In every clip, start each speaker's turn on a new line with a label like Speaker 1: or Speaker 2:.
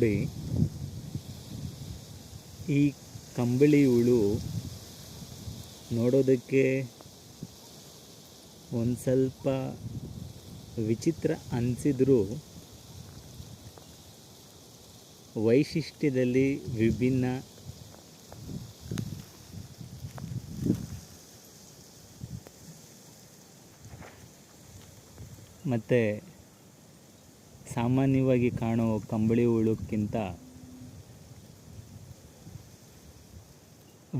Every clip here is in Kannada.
Speaker 1: ನೋಡಿ, ಈ ಕಂಬಳಿ ಹುಳು ನೋಡೋದಕ್ಕೆ ಒಂದು ಸ್ವಲ್ಪ ವಿಚಿತ್ರ ಅನಿಸಿದ್ರೂ ವೈಶಿಷ್ಟ್ಯದಲ್ಲಿ ವಿಭಿನ್ನ. ಮತ್ತು ಸಾಮಾನ್ಯವಾಗಿ ಕಾಣೋ ಕಂಬಳಿ ಹುಳುಕ್ಕಿಂತ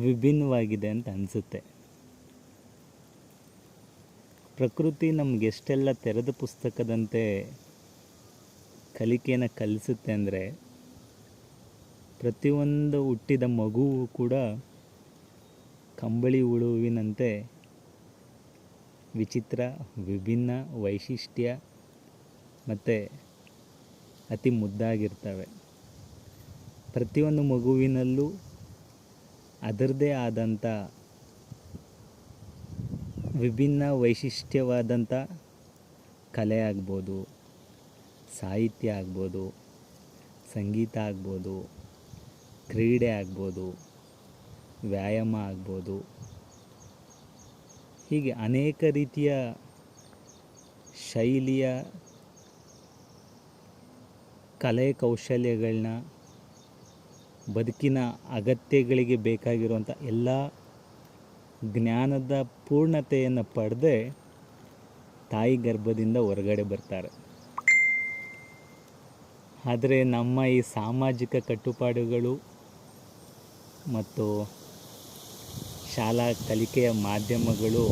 Speaker 1: ವಿಭಿನ್ನವಾಗಿದೆ ಅಂತ ಅನಿಸುತ್ತೆ. ಪ್ರಕೃತಿ ನಮಗೆಷ್ಟೆಲ್ಲ ತೆರೆದ ಪುಸ್ತಕದಂತೆ ಕಲಿಕೆಯನ್ನು ಕಲಿಸುತ್ತೆ ಅಂದರೆ, ಪ್ರತಿಯೊಂದು ಹುಟ್ಟಿದ ಮಗುವು ಕೂಡ ಕಂಬಳಿ ಹುಳುವಿನಂತೆ ವಿಚಿತ್ರ, ವಿಭಿನ್ನ, ವೈಶಿಷ್ಟ್ಯ ಮತ್ತು ಅತಿ ಮುದ್ದಾಗಿರ್ತವೆ. ಪ್ರತಿಯೊಂದು ಮಗುವಿನಲ್ಲೂ ಅದರದೇ ಆದಂಥ ವಿಭಿನ್ನ ವೈಶಿಷ್ಟ್ಯವಾದಂಥ ಕಲೆ ಆಗ್ಬೋದು, ಸಾಹಿತ್ಯ ಆಗ್ಬೋದು, ಸಂಗೀತ ಆಗ್ಬೋದು, ಕ್ರೀಡೆ ಆಗ್ಬೋದು, ವ್ಯಾಯಾಮ ಆಗ್ಬೋದು, ಹೀಗೆ ಅನೇಕ ರೀತಿಯ ಶೈಲಿಯ ಕಲೆ ಕೌಶಲ್ಯಗಳನ್ನ, ಬದುಕಿನ ಅಗತ್ಯಗಳಿಗೆ ಬೇಕಾಗಿರುವಂಥ ಎಲ್ಲ ಜ್ಞಾನದ ಪೂರ್ಣತೆಯನ್ನು ಪಡೆದೇ ತಾಯಿ ಗರ್ಭದಿಂದ ಹೊರಗಡೆ ಬರ್ತಾರೆ. ಆದರೆ ನಮ್ಮ ಈ ಸಾಮಾಜಿಕ ಕಟ್ಟುಪಾಡುಗಳು ಮತ್ತು ಶಾಲಾ ಕಲಿಕೆಯ ಮಾಧ್ಯಮಗಳು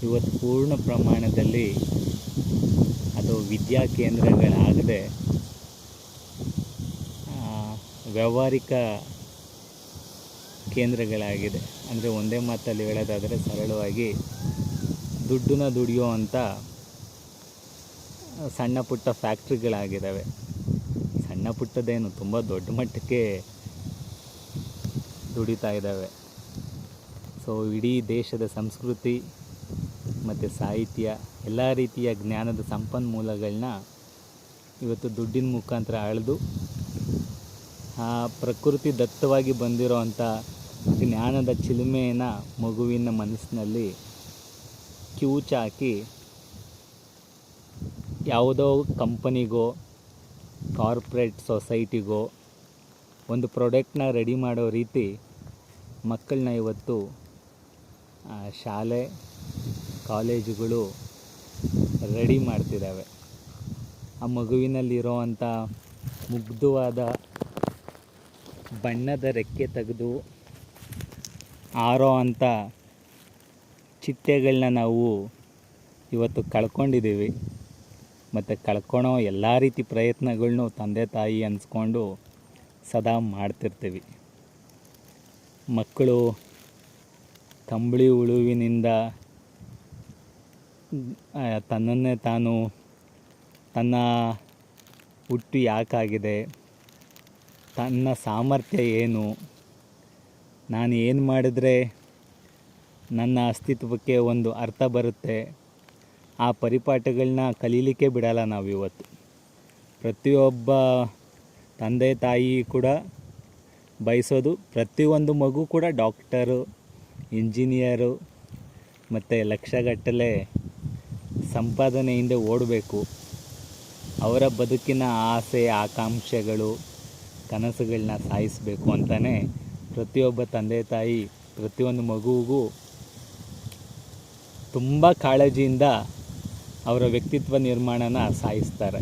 Speaker 1: ಇವತ್ತು ಪೂರ್ಣ ಪ್ರಮಾಣದಲ್ಲಿ ಅದು ವಿದ್ಯಾ ಕೇಂದ್ರಗಳಾಗದೆ ವ್ಯಾವಹಾರಿಕ ಕೇಂದ್ರಗಳಾಗಿದೆ. ಅಂದರೆ ಒಂದೇ ಮಾತಲ್ಲಿ ಹೇಳೋದಾದರೆ ಸರಳವಾಗಿ ದುಡ್ಡನ್ನ ದುಡಿಯೋ ಅಂಥ ಸಣ್ಣ ಪುಟ್ಟ ಫ್ಯಾಕ್ಟ್ರಿಗಳಾಗಿದ್ದಾವೆ. ಸಣ್ಣ ಪುಟ್ಟದೇನು, ತುಂಬ ದೊಡ್ಡ ಮಟ್ಟಕ್ಕೆ ದುಡಿತಾ ಇದ್ದಾವೆ. ಸೊ ಇಡೀ ದೇಶದ ಸಂಸ್ಕೃತಿ ಮತ್ತು ಸಾಹಿತ್ಯ, ಎಲ್ಲ ರೀತಿಯ ಜ್ಞಾನದ ಸಂಪನ್ಮೂಲಗಳನ್ನ ಇವತ್ತು ದುಡ್ಡಿನ ಮುಖಾಂತರ ಅಳೆದು ಆ ಪ್ರಕೃತಿ ದತ್ತವಾಗಿ ಬಂದಿರೋ ಅಂಥ ಜ್ಞಾನದ ಚಿಲುಮೆಯನ್ನು ಮಗುವಿನ ಮನಸ್ಸಿನಲ್ಲಿ ಕಿವುಚಾಕಿ ಯಾವುದೋ ಕಂಪನಿಗೋ ಕಾರ್ಪೊರೇಟ್ ಸೊಸೈಟಿಗೋ ಒಂದು ಪ್ರಾಡಕ್ಟ್ನ ರೆಡಿ ಮಾಡೋ ರೀತಿ ಮಕ್ಕಳನ್ನ ಇವತ್ತು ಶಾಲೆ ಕಾಲೇಜುಗಳು ರೆಡಿ ಮಾಡ್ತಿದ್ದಾವೆ. ಆ ಮಗುವಿನಲ್ಲಿರೋ ಅಂಥ ಮುಗ್ಧವಾದ ಬಣ್ಣದ ರೆಕ್ಕೆ ತೆಗೆದು ಆರೋ ಅಂಥ ಚಿಟ್ಟೆಗಳನ್ನ ನಾವು ಇವತ್ತು ಕಳ್ಕೊಂಡಿದ್ದೀವಿ. ಮತ್ತು ಕಳ್ಕೊಳೋ ಎಲ್ಲ ರೀತಿ ಪ್ರಯತ್ನಗಳನ್ನೂ ತಂದೆ ತಾಯಿ ಅನಿಸ್ಕೊಂಡು ಸದಾ ಮಾಡ್ತಿರ್ತೀವಿ. ಮಕ್ಕಳು ಕಂಬಳಿ ಹುಳುವಿನಿಂದ ತನ್ನನ್ನೇ ತಾನು, ತನ್ನ ಹುಟ್ಟು ಯಾಕಾಗಿದೆ, ತನ್ನ ಸಾಮರ್ಥ್ಯ ಏನು, ನಾನು ಏನು ಮಾಡಿದ್ರೆ ನನ್ನ ಅಸ್ತಿತ್ವಕ್ಕೆ ಒಂದು ಅರ್ಥ ಬರುತ್ತೆ, ಆ ಪರಿಪಾಠಗಳನ್ನ ಕಲೀಲಿಕ್ಕೆ ಬಿಡಲ್ಲ ನಾವಿವತ್ತು. ಪ್ರತಿಯೊಬ್ಬ ತಂದೆ ತಾಯಿ ಕೂಡ ಬಯಸೋದು ಪ್ರತಿಯೊಂದು ಮಗು ಕೂಡ ಡಾಕ್ಟರು, ಇಂಜಿನಿಯರು ಮತ್ತು ಲಕ್ಷಗಟ್ಟಲೆ ಸಂಪಾದನೆಯಿಂದ ಓಡಬೇಕು. ಅವರ ಬದುಕಿನ ಆಸೆ ಆಕಾಂಕ್ಷೆಗಳು ಕನಸುಗಳನ್ನ ಸಾಧಿಸಬೇಕು ಅಂತಲೇ ಪ್ರತಿಯೊಬ್ಬ ತಂದೆ ತಾಯಿ ಪ್ರತಿಯೊಂದು ಮಗುವಿಗೂ ತುಂಬ ಕಾಳಜಿಯಿಂದ ಅವರ ವ್ಯಕ್ತಿತ್ವ ನಿರ್ಮಾಣನ ಸಾಧಿಸ್ತಾರೆ.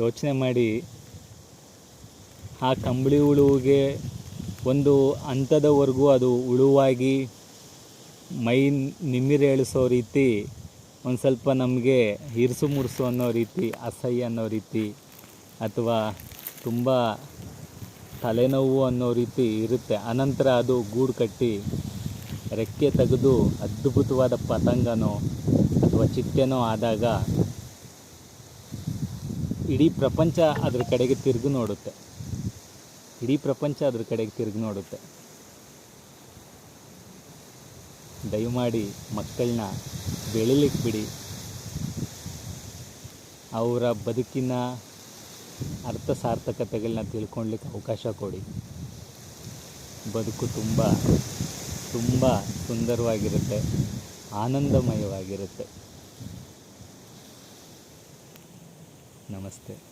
Speaker 1: ಯೋಚನೆ ಮಾಡಿ, ಆ ಕಂಬಳಿ ಹುಳುವಿಗೆ ಒಂದು ಹಂತದವರೆಗೂ ಅದು ಹುಳುವಾಗಿ ಮೈ ನಿಮಿರೇಳಿಸೋ ರೀತಿ, ಒಂದು ಸ್ವಲ್ಪ ನಮಗೆ ಇರಿಸು ಮುರುಸು ಅನ್ನೋ ರೀತಿ, ಅಸಹ್ಯ ಅನ್ನೋ ರೀತಿ, ಅಥವಾ ತುಂಬ ತಲೆನೋವು ಅನ್ನೋ ರೀತಿ ಇರುತ್ತೆ. ಅನಂತರ ಅದು ಗೂಡು ಕಟ್ಟಿ ರೆಕ್ಕೆ ತೆಗೆದು ಅದ್ಭುತವಾದ ಪತಂಗನೋ ಅಥವಾ ಚಿಟ್ಟೆನೋ ಆದಾಗ ಇಡೀ ಪ್ರಪಂಚ ಅದ್ರ ಕಡೆಗೆ ತಿರುಗಿ ನೋಡುತ್ತೆ. ಇಡೀ ಪ್ರಪಂಚ ಅದ್ರ ಕಡೆಗೆ ತಿರುಗಿ ನೋಡುತ್ತೆ. ದಯಮಾಡಿ ಮಕ್ಕಳನ್ನ ಬೆಳಿಲಿಕ್ಕೆ ಬಿಡಿ. ಅವರ ಬದುಕಿನ ಅರ್ಥ ಸಾರ್ಥಕತೆಗಳನ್ನ ತಿಳ್ಕೊಳ್ಲಿಕ್ಕೆ ಅವಕಾಶ ಕೊಡಿ. ಬದುಕು ತುಂಬ ತುಂಬ ಸುಂದರವಾಗಿರುತ್ತೆ, ಆನಂದಮಯವಾಗಿರುತ್ತೆ. ನಮಸ್ತೆ.